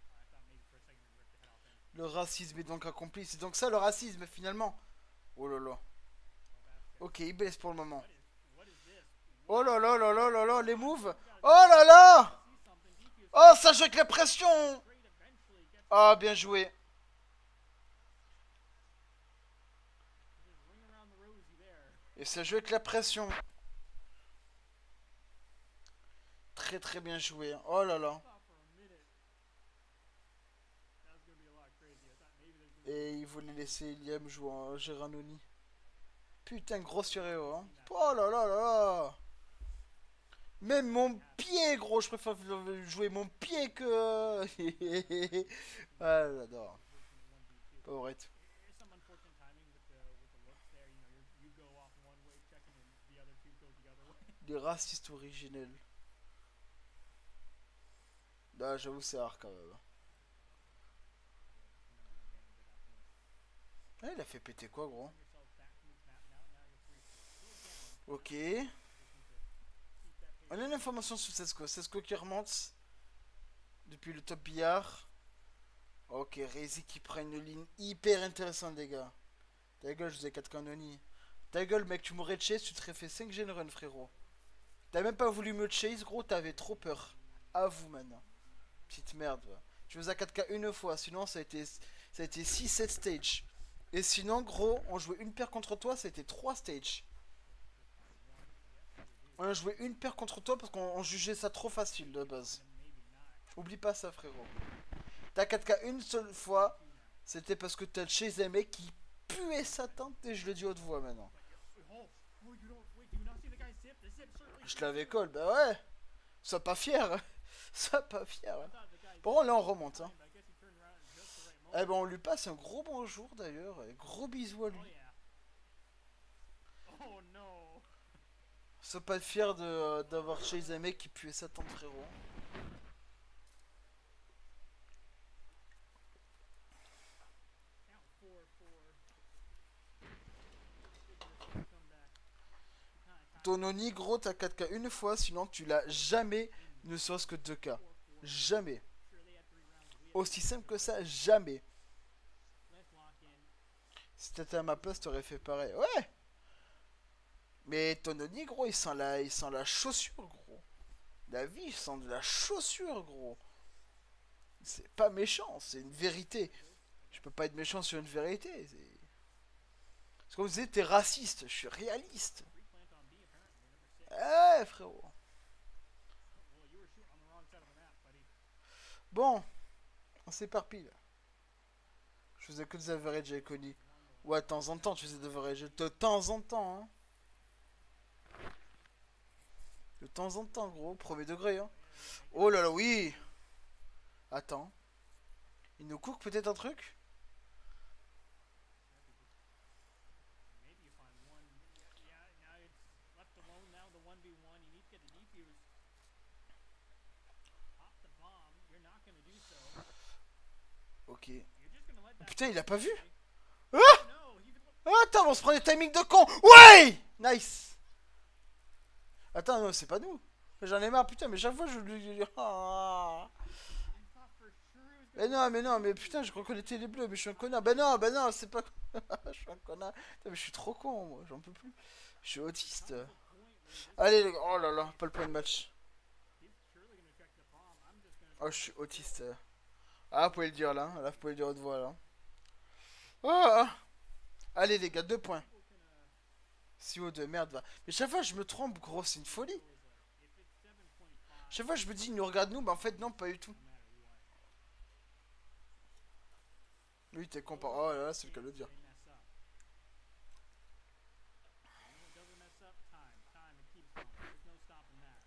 I thought maybe for a second it ripped the head off him. Le racisme est donc accompli. C'est donc ça le racisme finalement. Oh là là. Oh, basket. Ok, il baisse pour le moment. What is this? Oh là là là là là là, les moves. You Oh gotta là là. see something. Defuse Oh, ça joue avec la pression. trade eventually gets Ah, bien joué. just ring around the rosy there. Et ça joue avec la pression. Très très bien joué. Oh là là. I thought for a minute that was gonna be a lot crazy. I thought maybe there's gonna Et il voulait laisser Liam jouer en Geranoni. Putain, gros suréo, hein. Oh là là là là. Même mon pied, gros, je préfère jouer mon pied que. Ah, j'adore. be a 1v2. Pauvrette. There's some unfortunate timing with the looks there. You know, you go off one way checking and the other two go the other way. Les racistes originels. Là, j'avoue, c'est rare quand même. Ah, il a fait péter quoi, gros? Yourself back from this map now. Now you're 3-4. Still down. Ok. Looking to keep that pace. On a une information sur Sesko. Sesko qui remonte depuis le top billard. Ok, Reizi qui prend une ligne hyper intéressante, les gars. Ta gueule, je vous ai 4 canoni. Ta gueule, mec, tu m'aurais chase, tu te serais fait 5 gen run, frérot. T'as même pas voulu me chase, gros, t'avais trop peur. À vous maintenant. Petite merde, va. Tu faisais 4K une fois, sinon ça a été 6-7 stages. Et sinon, gros, on jouait une paire contre toi, ça a été 3 stages. On a joué une paire contre toi parce qu'on jugeait ça trop facile de base. Then maybe not. Oublie pas ça, frérot. T'as 4K une seule fois, c'était parce que t'as chez un mec qui puait sa tante et je le dis haute voix maintenant. Oh, oh, you don't. Wait, do you not see the guy's zip? The zip certainly. Je l'avais call, bah ouais. Sois pas fier. Sois pas fier. I thought the guy. Bon, là on remonte. Hein. But I guess he turned around at just the right Eh moment. ben on lui passe un gros bonjour d'ailleurs. Et gros bisous à Oh lui. yeah. Oh no. Sois pas fier d'avoir chasé un mec qui puait Satan, frérot. Count 4-4. Vigorous comeback. Kind of tied Tononi, gros, t'as 4K une fois, sinon tu l'as jamais, ne serait-ce que 2K. 4-4. Jamais. Sure, they had 3 rounds. We had Aussi 3 simple que rounds. ça, jamais. Let's lock in. Si t'étais à ma place, t'aurais fait pareil. Ouais. Mais Tononi, gros, il sent la chaussure, gros. La vie, il sent de la chaussure, gros. C'est pas méchant, c'est une vérité. Je peux pas être méchant sur une vérité. C'est comme vous disiez, t'es raciste. Je suis réaliste. Free plant on B apparently. Number 6. Eh, frérot. Well, you were shooting on the wrong side of the map, buddy. Bon, on s'éparpille là. Je faisais que des averages, j'avais connu. Ouais, de temps en temps, tu faisais des averages. De temps en temps, hein. De temps en temps, gros. Premier degré, hein. Oh là là, oui. Attends. Il nous cook peut-être un truc? Maybe you find one. Yeah, now it's left alone now. The 1v1. You need to get the defuse. Pop the bomb. You're not gonna do so. Ok. You're just gonna let that. Putain, il a pas vu? Oh Ah! no! He even. Attends, on se prend des timings de con. Ouais! Nice. Attends, non, c'est pas nous. J'en ai marre, putain, mais chaque fois je lui. Ah. I thought for sure he was gonna. Mais non, mais putain, je reconnaissais les bleus, mais je suis un connard. Ben non, c'est pas. Je suis un connard. Putain, mais je suis trop con, moi, j'en peux plus. Je suis autiste. Comes a point where you just. Allez, les gars, oh là là, pas le point de match. He's surely gonna check the bomb. I'm just gonna. Oh, je suis autiste. Ah, vous pouvez le dire là, là, vous pouvez le dire haute voix là. Oh! Allez, les gars, 2 points. People can, Si haut de merde va. Mais chaque fois, je me trompe, gros, c'est une folie. if it's 7.5, Chaque fois, je me dis, il nous regarde nous, mais en fait, non, pas du tout. no matter what. Oui, t'es comparé. Oh là là, c'est le cas de le dire. They mess up. You know what doesn't mess up? Time. Time. It keeps going. There's no stopping that.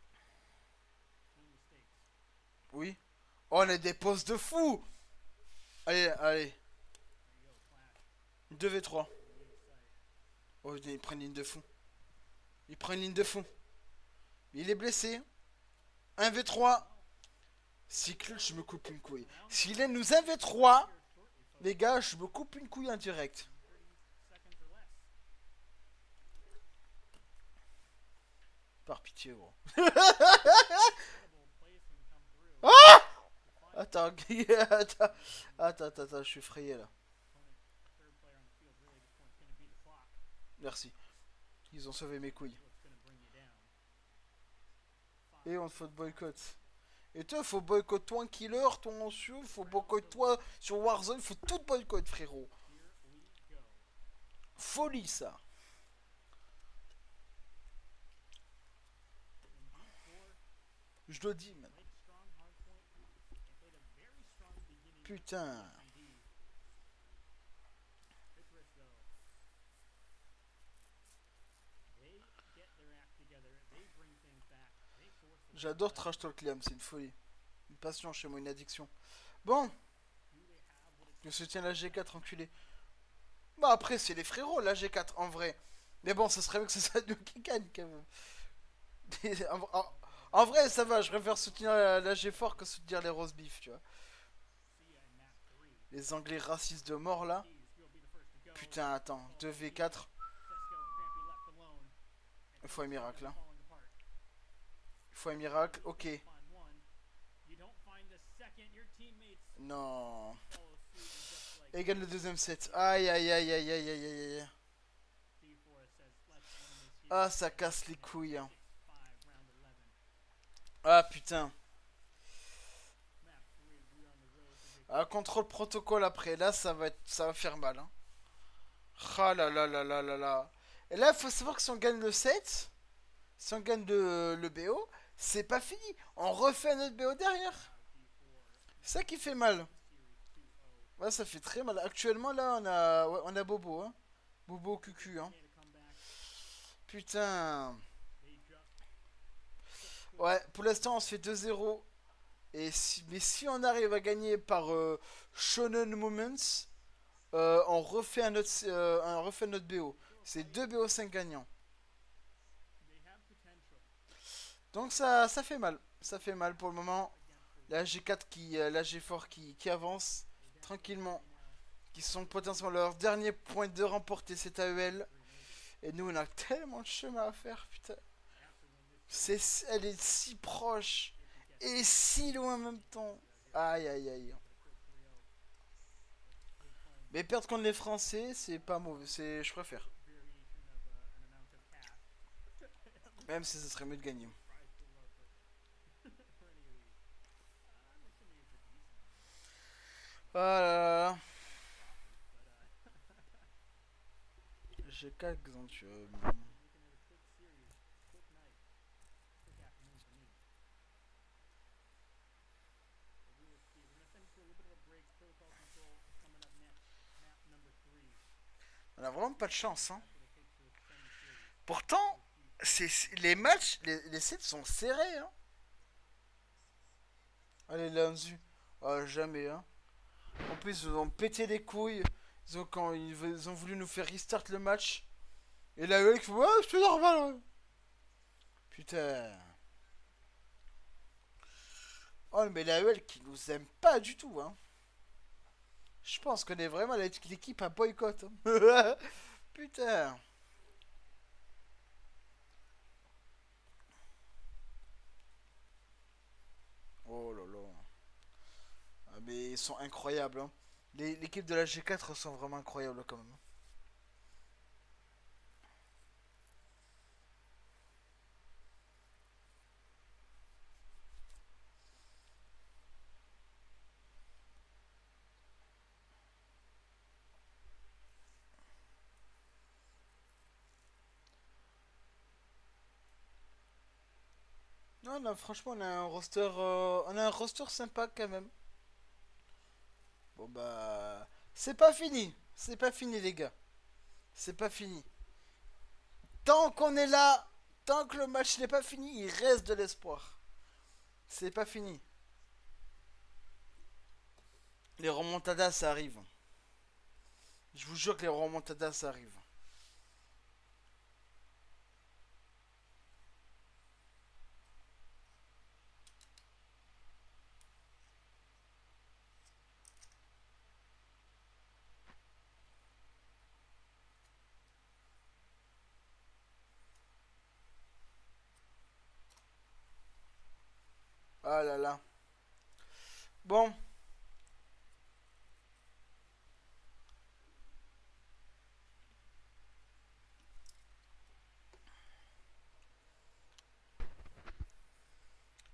No mistakes. Oui. Oh, on a des postes de fou! Allez, allez. There you go. Clash. 2v3. Weird sight. Oh, putain, il prend une ligne de fond. Il prend une ligne de fond. Il est blessé. 1v3. Si clutch, je me coupe une couille. S'il est nous 1v3, Here shortly, folks. les gars, je me coupe une couille en direct. 30 seconds or less. Par pitié, gros. Incredible placing come through. Ah! Define Attends, attends, je suis frayé là. opponent, third player on the field. Really, at this point, it's gonna be the clock. Merci. Ils ont sauvé mes couilles. What's gonna bring you down? Et on te faut de boycott. Et toi, faut boycott toi un killer, toi en cieux, faut boycott toi sur Warzone, faut tout boycott, frérot. Here we go. Folie ça. In G4, Je le dis, man. played a strong hard point and played a very strong beginning. Putain. CD. Icarus, though. They get their act together. They bring things back. They force the J'adore Trash Talk Liam, c'est une folie. Une passion chez moi, une addiction. Bon, Do they have what it je soutiens la G4, enculé. Bah après, c'est les frérots, la G4, en vrai. Mais bon, ça serait mieux que ce soit nous qui gagne, quand même. En vrai, ça va, je préfère soutenir la G4 que soutenir les roast beef, tu vois. see in map 3? Les Anglais racistes de mort, là. These will be the first to go. Putain, attends, 2v4, Tesco and Crampy left alone. il faut un miracle, hein. Falling apart. Il faut un miracle, ok. Find one. You don't find the second. Your teammates Non. follow suit and just like Et gagne le deuxième set. Aïe, aïe, aïe, aïe, aïe, aïe, aïe, aïe. D4 says let's end this here. Ah, ça casse les couilles, hein. 6-5 round 11. Ah, putain. Map 3, we're on the road to victory. Ah, contrôle protocole après, là, ça va faire mal, hein. Ah là là là là là là. Et là, il faut savoir que si on gagne le set, si on gagne le BO, c'est pas fini. On refait un autre BO derrière. D4 C'est ça qui fait mal. series 2-0. Ouais, ça fait très mal. Actuellement, là, on a Bobo, hein. Bobo QQ, hein. Okay, to come back. Putain. They just Ouais, pour l'instant, on se fait 2-0. Mais si on arrive à gagner par Shonen Moments, on refait un autre BO. C'est 2 BO 5 gagnants. Donc ça fait mal. Ça fait mal pour le moment. La G4 la G4 qui avance tranquillement. Qui sont potentiellement leur dernier point de remporter cette AEL. Et nous on a tellement de chemin à faire, putain. Elle est si proche. Et si loin en même temps. Aïe aïe aïe. Mais perdre contre les Français, c'est pas mauvais. Je préfère. Même si ce serait mieux de gagner. Ah là là. J'ai quelques exemples. On a vraiment pas de chance, hein. Pourtant, les matchs, les sets sont serrés, hein. Allez, Lanzu. Ah, jamais, hein. En plus, ils ont pété les couilles. Quand ils ont voulu nous faire restart le match. Et là, le mec fait, ouais, c'est normal, hein. Putain. Oh, mais la UL qui nous aime pas du tout, hein. Je pense qu'on est vraiment l'équipe à boycott, hein. Putain. Oh là là. Ah, mais ils sont incroyables, hein. L'équipe de la G4 sont vraiment incroyables quand même. Non, non, franchement, on a un roster sympa quand même. Bon bah, c'est pas fini, c'est pas fini les gars, c'est pas fini. Tant qu'on est là, tant que le match n'est pas fini, il reste de l'espoir. C'est pas fini. Les remontadas ça arrive. Je vous jure que les remontadas ça arrive. Ah là là. Bon,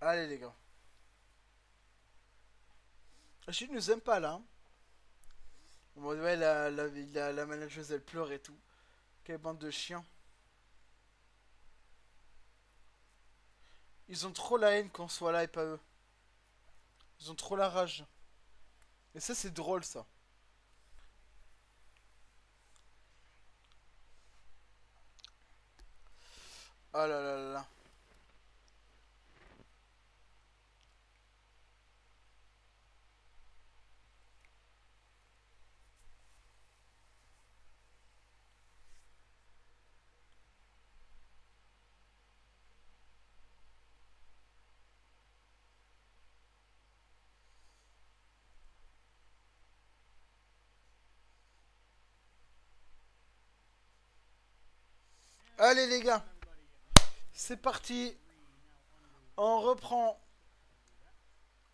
allez les gars. La Chine nous aime pas là, hein. Bon, ouais, la manageuse elle pleure et tout. Quelle bande de chiens. Ils ont trop la haine qu'on soit là et pas eux. Ils ont trop la rage. Et ça c'est drôle ça. Ah là là là là. Allez les gars, c'est parti. On reprend.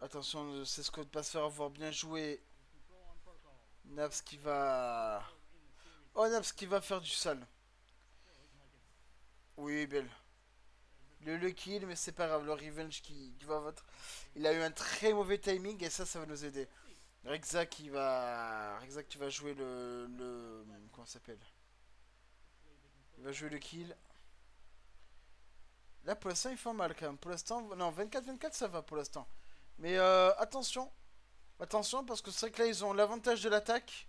Attention, c'est ce que de pas se faire avoir bien joué. Naps qui va. Oh, Naps qui va faire du sale. Oui, belle. Le kill, mais c'est pas grave, le revenge qui va votre. Il a eu un très mauvais timing et ça va nous aider. Rexa qui va jouer comment ça s'appelle. Il va jouer le kill. Là, pour l'instant, il fait mal quand même. Pour l'instant, non, 24-24, ça va pour l'instant. Mais attention. Attention, parce que c'est vrai que là, ils ont l'avantage de l'attaque.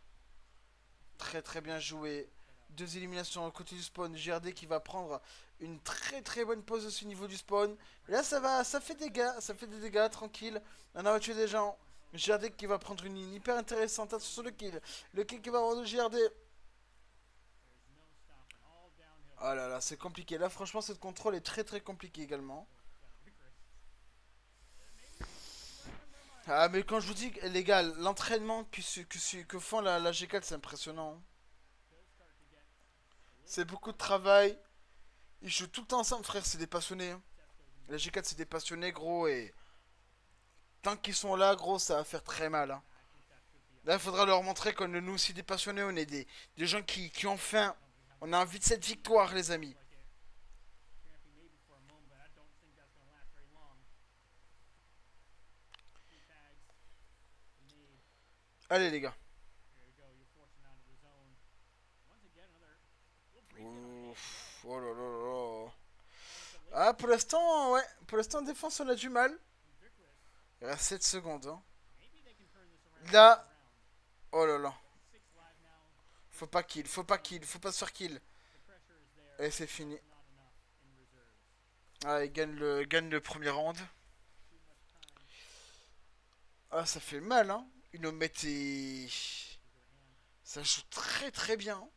Très très bien joué. Deux éliminations au côté du spawn. GRD qui va prendre une très très bonne pause aussi au niveau du spawn. Et là, ça fait des dégâts, tranquille. On a tué des gens. GRD qui va prendre une ligne hyper intéressante. Attention sur le kill. Le kill qui va avoir de GRD. Oh là là, c'est compliqué. Là, franchement, cette contrôle est très très compliqué également. Ah, mais quand je vous dis, les gars, l'entraînement que font la G4, c'est impressionnant. C'est beaucoup de travail. Ils jouent tout le temps ensemble, frère, c'est des passionnés, hein. La G4, c'est des passionnés, gros, et tant qu'ils sont là, gros, ça va faire très mal, hein. Là, il faudra leur montrer qu'on est nous aussi des passionnés, on est des gens qui ont faim. On a envie de cette victoire, les amis. Allez, les gars. Ouf, oh là là là là. Ah, pour l'instant, ouais. Pour l'instant, en défense, on a du mal. Il reste 7 secondes, hein. Là, oh là là. Faut pas se faire kill. Et c'est fini. Ah, gagne le premier round. Ah, ça fait mal, hein. Ils nous mettent et... Ça joue très très bien.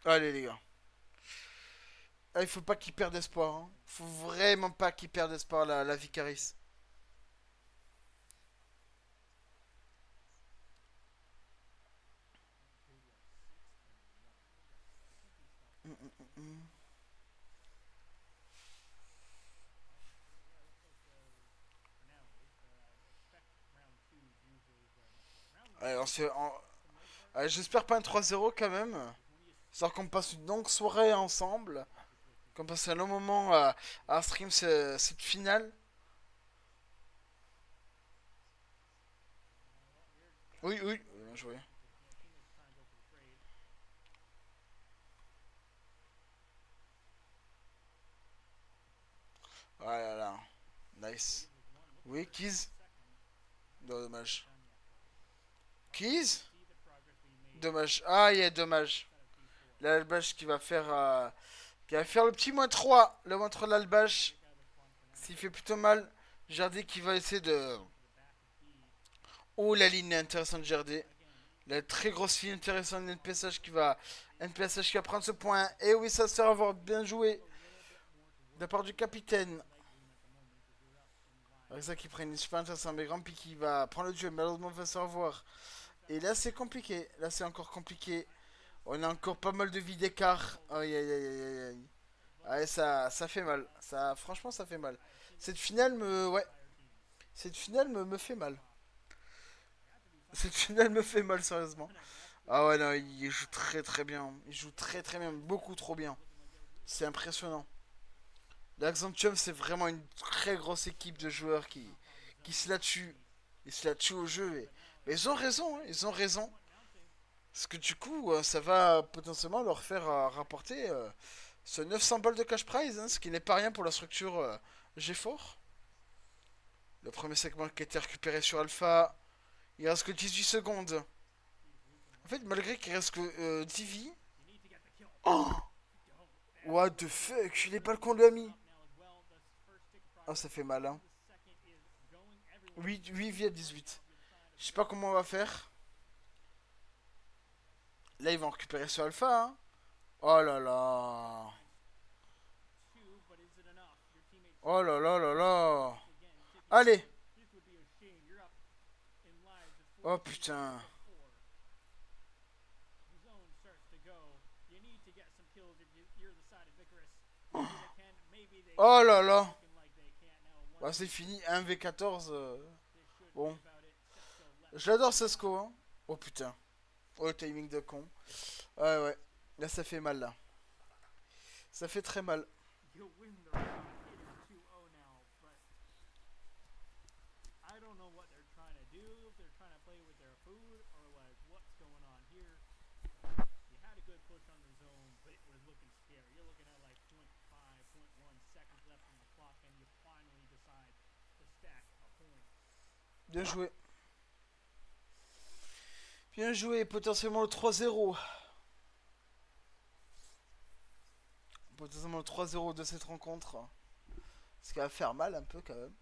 Allez, les gars. Ah, il faut pas qu'ils perdent espoir, hein. Faut vraiment pas qu'ils perdent espoir, la Vicaris. Mm, mm, mm, mm. Allez, allez, j'espère pas un 3-0 quand même. Histoire qu'on passe une longue soirée ensemble. Qu'on passe un long moment à stream cette finale. Oui, oui, bien joué. Voilà, là. Nice. Oui, Keys. Non, dommage. Keys. Dommage. Ah, il y a dommage. L'Albache qui va faire le petit -3. Le -3 de l'Albache. S'il fait plutôt mal. Jardy qui va essayer de... Oh, la ligne est intéressante, Jardy. La très grosse ligne intéressante NPSH NPSH qui va prendre ce point. Et oui, ça sert à avoir bien joué de la part du capitaine. Avec ça qui prend une super intéressante, mais Grumpy qui va prendre le duel, malheureusement va se revoir. Et là c'est compliqué, là c'est encore compliqué. On a encore pas mal de vie d'écart. Aïe aïe aïe aïe aïe. Ouais, ça fait mal. Ça, franchement, ça fait mal. Cette finale me. Ouais. Cette finale me fait mal. Cette finale me fait mal, sérieusement. Ah ouais, non, il joue très très bien. Il joue très très bien. Beaucoup trop bien. C'est impressionnant. L'Axantium, c'est vraiment une très grosse équipe de joueurs qui se la tuent. Ils se la tuent au jeu. Mais ils ont raison, hein, ils ont raison. Parce que du coup, ça va potentiellement leur faire rapporter ce 900 balles de cash prize, hein, ce qui n'est pas rien pour la structure G4. Le premier segment qui a été récupéré sur Alpha. Il reste que 18 secondes. En fait, malgré qu'il reste que 10 vies. Oh, what the fuck, il est pas le con lui a mis. Oh, ça fait mal, hein. 8 vies à 18. Je sais pas comment on va faire. Là, ils vont récupérer sur Alpha, hein. Oh là là. Oh là là là là. Allez. Oh putain. Oh là là. Bah, c'est fini. 1v14. Bon. J'adore Sesco, hein. Oh putain. Oh, le timing de con. Ouais, ouais. Là, ça fait mal, là. Ça fait très mal. Bien joué. Bien joué. Potentiellement le 3-0. Potentiellement le 3-0 de cette rencontre. Ce qui va faire mal un peu quand même.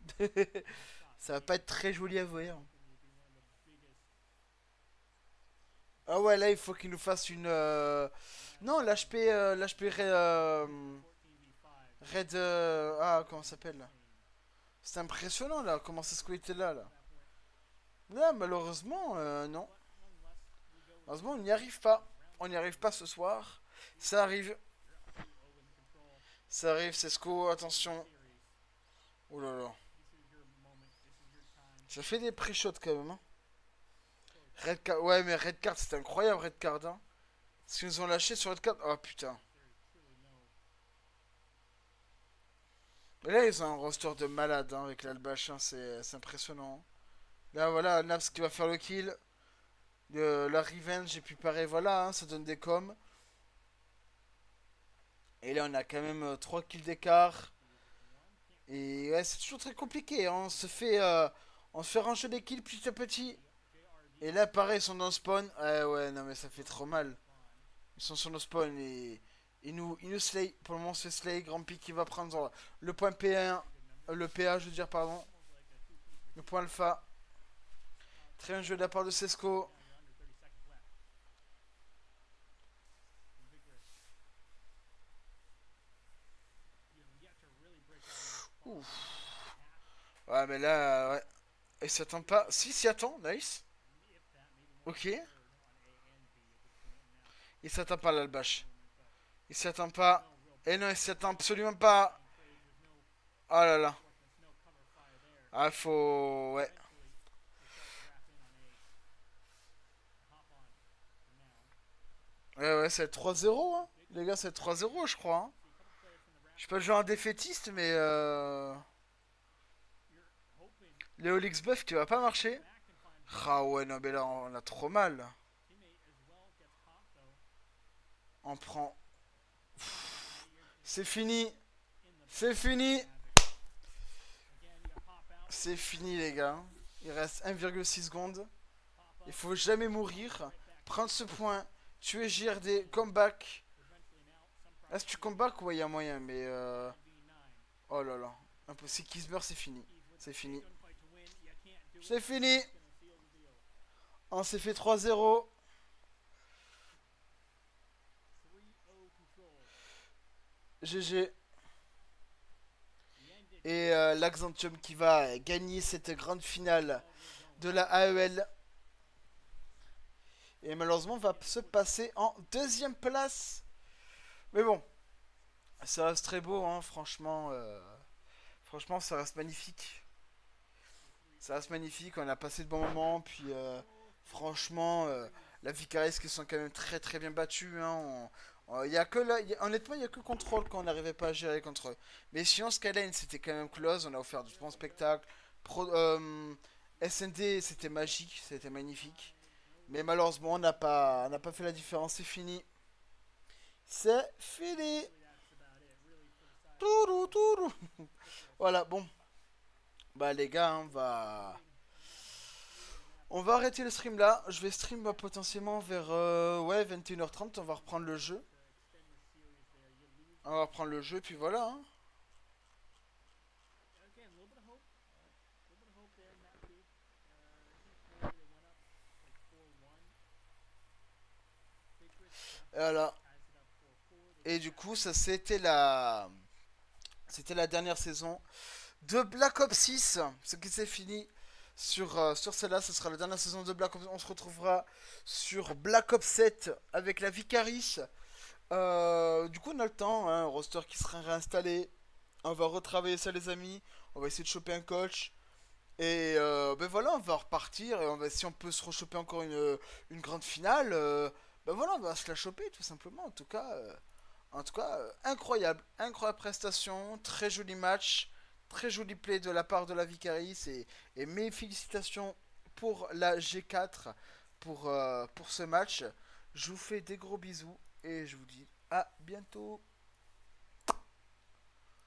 Ça va pas être très joli à voir. Ah ouais, là, il faut qu'il nous fasse une... Non, l'HP Red... Ah, comment ça s'appelle là? C'est impressionnant, là, comment ça se était là, là. Là, malheureusement, non. Malheureusement, on n'y arrive pas. On n'y arrive pas ce soir. Ça arrive. Ça arrive, Cesco, attention. Oh là là. Ça fait des pré-shots quand même, hein. Red card, ouais, mais Red card, c'est incroyable, Red card, hein. Ce qu'ils nous ont lâché sur Red card. Oh putain. Mais là, ils ont un roster de malade, hein, avec l'Albach, hein, c'est impressionnant. Là, voilà, Naps qui va faire le kill. La Revenge, et puis pareil, voilà, hein, ça donne des coms. Et là, on a quand même 3 kills d'écart. Et ouais, c'est toujours très compliqué, hein. On se fait ranger des kills petit à petit. Et là, pareil, ils sont dans le spawn. Ouais, ouais, non, mais ça fait trop mal. Ils sont sur nos spawn et ils nous slay. Pour le moment, c'est slay. Grand P qui va prendre le point P1. Le PA, je veux dire, pardon. Le point alpha. Très bien joué de la part de Cesco. Ouf. Ouais, mais là, ouais. Il s'attend pas. Si, s'y attend, nice. Ok. Il s'attend pas, l'Albach. Il s'attend pas. Et non, il s'attend absolument pas. Oh là là. Ah, faut. Ouais. Ouais, ouais, c'est 3-0, hein. Les gars, c'est 3-0, je crois, hein. Je suis pas le genre un défaitiste, mais Léo Buff qui va pas marcher. Ah ouais, non, mais là, on a trop mal. On prend. C'est fini. C'est fini. C'est fini, les gars. Il reste 1,6 secondes. Il faut jamais mourir. Prendre ce point. Tuer JRD. Comeback. Est-ce que tu comeback? Ouais, il y a moyen, mais. Oh là là. Impossible. Qui se meurt, c'est fini. C'est fini. C'est fini. On s'est fait 3-0. GG. Et l'Axantium qui va gagner cette grande finale de la AEL. Et malheureusement va se passer en deuxième place. Mais bon, ça reste très beau, hein, franchement. Franchement, ça reste magnifique. Ça reste magnifique, on a passé de bons moments. Puis franchement, la Vicaris qui sont quand même très très bien battus, hein. Y a que là, honnêtement, il n'y a que contrôle qu'on n'arrivait pas à gérer contre eux. Mais sinon, Skyline, c'était quand même close. On a offert du bon spectacle. SND, c'était magique, c'était magnifique. Mais malheureusement, on n'a pas fait la différence. C'est fini. C'est fini. Tourou, tourou. Voilà, bon. Bah les gars, on va arrêter le stream là. Je vais stream potentiellement vers ouais, 21h30. On va reprendre le jeu. On va reprendre le jeu, puis voilà, hein. Et voilà. Et du coup, ça c'était la dernière saison de Black Ops 6. Ce qui s'est fini sur celle-là. Ce sera la dernière saison de Black Ops. On se retrouvera sur Black Ops 7 avec la Vicaris. Du coup, on a le temps, hein, un roster qui sera réinstallé. On va retravailler ça, les amis. On va essayer de choper un coach. Et ben voilà, on va repartir. Et si on peut se rechoper encore une grande finale, ben voilà, on va se la choper tout simplement. En tout cas, incroyable. Incroyable prestation. Très joli match. Très joli play de la part de la Vicaris. Et mes félicitations pour la G4 pour ce match. Je vous fais des gros bisous. Et je vous dis à bientôt.